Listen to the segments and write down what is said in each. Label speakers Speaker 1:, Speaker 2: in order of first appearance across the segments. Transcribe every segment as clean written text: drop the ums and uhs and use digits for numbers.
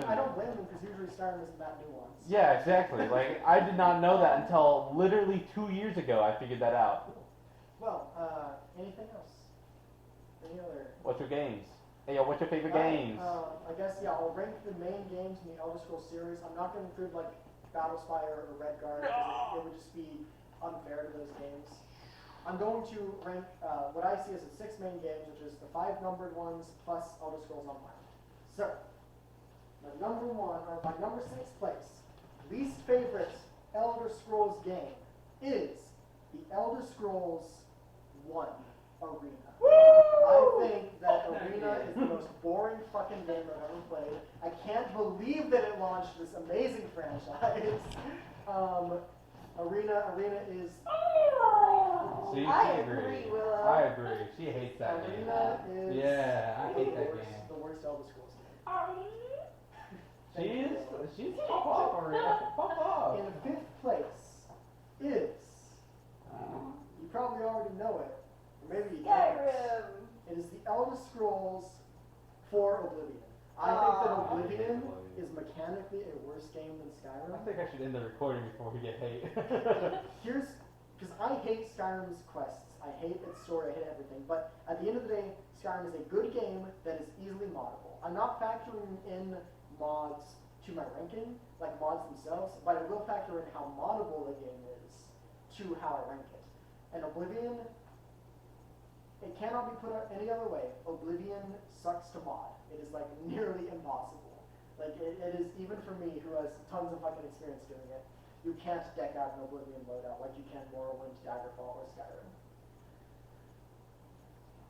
Speaker 1: I don't blame them because usually Skyrim isn't that nuanced.
Speaker 2: Yeah, exactly. Like, I did not know that until literally 2 years ago. I figured that out.
Speaker 1: Well, anything else? Any other?
Speaker 2: What's your games? Hey, yo, what's your favorite
Speaker 1: Alright,
Speaker 2: games?
Speaker 1: I guess, yeah, I'll rank the main games in the Elder Scrolls series. I'm not going to include, like, Battlespire or Redguard, because it would just be unfair to those games. I'm going to rank what I see as the 6 main games, which is the 5 numbered ones plus Elder Scrolls Online. So, my number 6 place, least favorite Elder Scrolls game is the Elder Scrolls 1 Arena. I think that Arena is the most boring fucking game I've ever played. I can't believe that it launched this amazing franchise. Arena is.
Speaker 2: See,
Speaker 3: I
Speaker 2: she
Speaker 3: agree,
Speaker 2: agrees.
Speaker 3: Willow.
Speaker 2: I agree. She hates that game.
Speaker 1: Arena is.
Speaker 2: Yeah, I hate that game.
Speaker 1: The worst Elder Scrolls game.
Speaker 2: She's pop off already. Pop off.
Speaker 1: In 5th place is. You probably already know it. Or maybe you don't.
Speaker 3: Skyrim.
Speaker 1: It is the Elder Scrolls 4 Oblivion. I think that Oblivion is mechanically a worse game than Skyrim.
Speaker 2: I think I should end the recording before we get hate.
Speaker 1: Because I hate Skyrim's quests, I hate its story, I hate everything, but at the end of the day, Skyrim is a good game that is easily moddable. I'm not factoring in mods to my ranking, like mods themselves, but I will factor in how moddable the game is to how I rank it. And Oblivion, it cannot be put out any other way. Oblivion sucks to mod. It is like nearly impossible. Like it is, even for me who has tons of fucking experience doing it, you can't deck out an Oblivion loadout like you can Morrowind, Daggerfall, or Skyrim.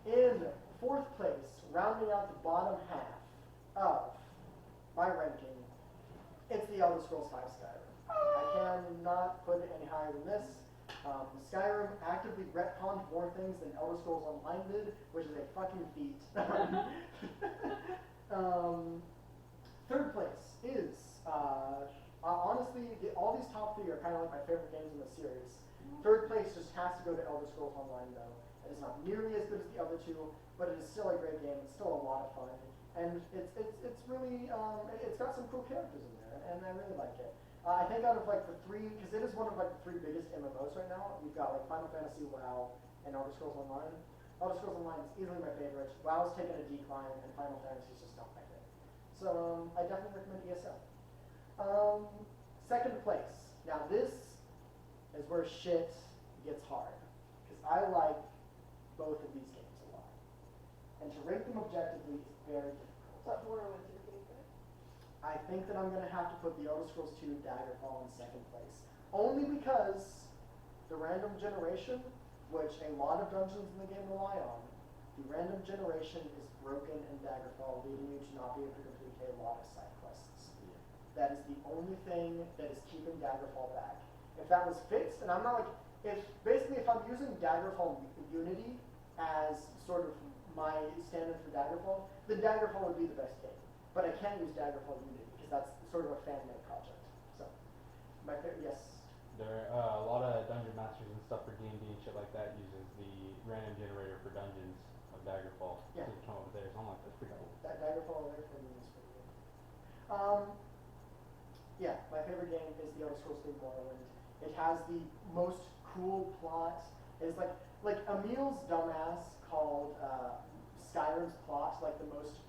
Speaker 1: In 4th place, rounding out the bottom half of my ranking, it's the Elder Scrolls V Skyrim. I cannot put it any higher than this. Skyrim actively retconned more things than Elder Scrolls Online did, which is a fucking feat. 3rd place is, honestly, all these top 3 are kind of like my favorite games in the series. 3rd place just has to go to Elder Scrolls Online, though. It is not nearly as good as the other 2, but it is still a great game. It's still a lot of fun, and it's really it's got some cool characters in there, and I really like it. I think out of like the 3, because it is one of like the 3 biggest MMOs right now. You've got like Final Fantasy, WoW, and Elder Scrolls Online. Elder Scrolls Online is easily my favorite. WoW's taken a decline, and Final Fantasy's just not my thing. So I definitely recommend ESL. 2nd place. Now this is where shit gets hard, because I like both of these games a lot, and to rank them objectively is very difficult.
Speaker 3: What Morrowind's your favorite?
Speaker 1: I think that I'm going to have to put the Elder Scrolls 2 Daggerfall in 2nd place. Only because the random generation, which a lot of dungeons in the game rely on, the random generation is broken in Daggerfall, leading you to not be able to complete a lot of side quests. That is the only thing that is keeping Daggerfall back. If that was fixed, and I'm not like, if I'm using Daggerfall Unity as sort of my standard for Daggerfall, then Daggerfall would be the best game. But I can't use Daggerfall Unity because that's sort of a fan-made project. So, my favorite, yes.
Speaker 2: There are a lot of dungeon masters and stuff for D&D and shit like that uses the random generator for dungeons of Daggerfall.
Speaker 1: Yeah.
Speaker 2: To come up with theirs. I'm like, that's pretty cool.
Speaker 1: Daggerfall there for me is pretty good. Yeah, my favorite game is the Elder Scrolls 3 Morrowind. It has the most cool plot. It's like Emil's dumbass called Skyrim's plot like the most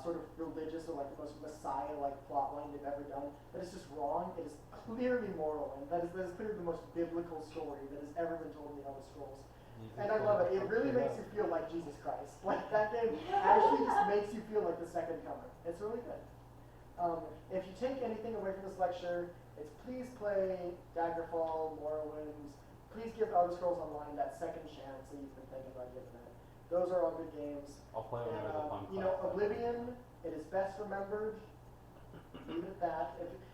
Speaker 1: sort of religious or like the most Messiah-like plotline they've ever done. That is just wrong. It is clearly Morrowind. That is clearly the most biblical story that has ever been told in the Elder Scrolls. And I love it. It really makes you feel like Jesus Christ. Like that game actually just makes you feel like the second coming. It's really good. If you take anything away from this lecture, it's please play Daggerfall, Morrowind. Please give Elder Scrolls Online that second chance that you've been thinking about giving it. Those are all good games.
Speaker 2: I'll play it when there's a fun
Speaker 1: You know,
Speaker 2: class.
Speaker 1: Oblivion, it is best remembered. Leave it at that.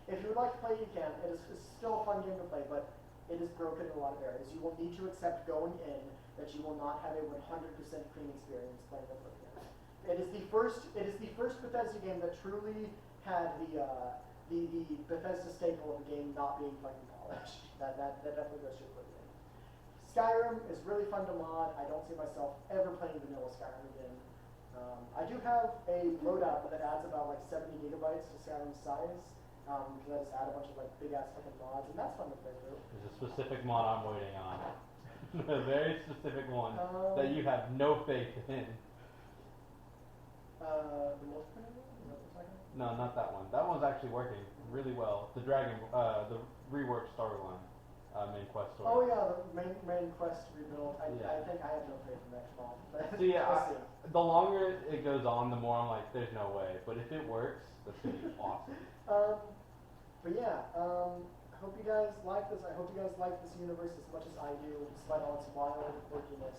Speaker 1: If you would like to play, you can. It is still a fun game to play, but it is broken in a lot of areas. You will need to accept going in that you will not have a 100% clean experience playing Oblivion. It is the first Bethesda game that truly had the Bethesda staple of the game not being fucking polished. That definitely goes to Oblivion. Skyrim is really fun to mod. I don't see myself ever playing vanilla Skyrim again. I do have a loadout that adds about like 70 gigabytes to Skyrim's size, because I just add a bunch of like big ass fucking mods, and that's fun to play through.
Speaker 2: There's a specific mod I'm waiting on. A very specific one that you
Speaker 1: Um,
Speaker 2: have no faith in.
Speaker 1: The multiplayer one? Is that what we're talking about?
Speaker 2: No, not that one. That one's actually working really well. The the reworked storyline, main quest story.
Speaker 1: Oh yeah, the main quest rebuild. I
Speaker 2: Yeah.
Speaker 1: think I have no faith in that mod. But
Speaker 2: See,
Speaker 1: we'll see.
Speaker 2: the longer it goes on, the more I'm like, there's no way. But if it works, that's gonna be awesome.
Speaker 1: But yeah, I hope you guys like this. I hope you guys like this universe as much as I do, despite all its wild quirkiness.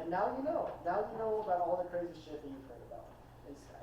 Speaker 1: And now you know. Now you know about all the crazy shit that you've heard about in Skyrim.